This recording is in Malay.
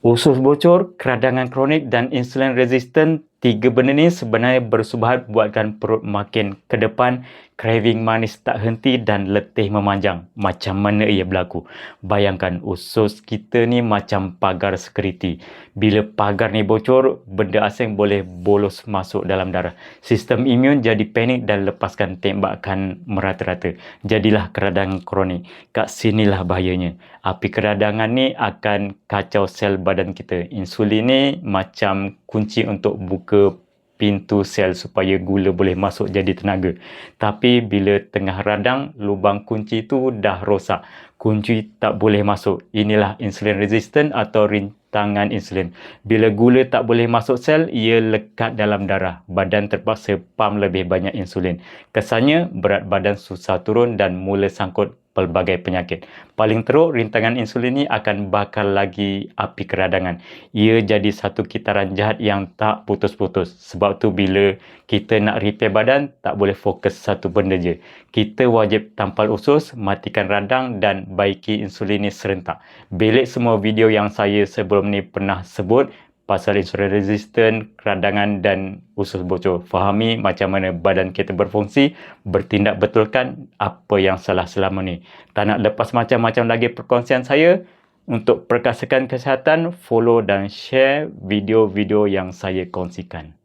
Usus bocor, keradangan kronik dan insulin resistant, tiga benda ni sebenarnya bersubahat buatkan perut makin ke depan, craving manis tak henti dan letih memanjang. Macam mana ia berlaku? Bayangkan usus kita ni macam pagar security. Bila pagar ni bocor, benda asing boleh bolos masuk dalam darah. Sistem imun jadi panik dan lepaskan tembakan merata-rata. Jadilah keradangan kronik. Kat sinilah bahayanya. Api keradangan ni akan kacau sel badan kita. Insulin ni macam kunci untuk buka pintu sel supaya gula boleh masuk jadi tenaga. Tapi bila tengah radang, lubang kunci tu dah rosak. Kunci tak boleh masuk. Inilah insulin resistant atau rintangan insulin. Bila gula tak boleh masuk sel, ia lekat dalam darah. Badan terpaksa pam lebih banyak insulin. Kesannya, berat badan susah turun dan mula sangkut pelbagai penyakit. Paling teruk, rintangan insulin ni akan bakar lagi api keradangan. Ia jadi satu kitaran jahat yang tak putus-putus. Sebab tu bila kita nak repair badan, tak boleh fokus satu benda je. Kita wajib tampal usus, matikan radang dan baiki insulin ni serentak. Belik semua video yang saya sebelum ni pernah sebut pasal insulin resistant, keradangan dan usus bocor. Fahami macam mana badan kita berfungsi, bertindak betulkan apa yang salah selama ni. Tak nak lepas macam-macam lagi perkongsian saya. Untuk perkasakan kesihatan, follow dan share video-video yang saya kongsikan.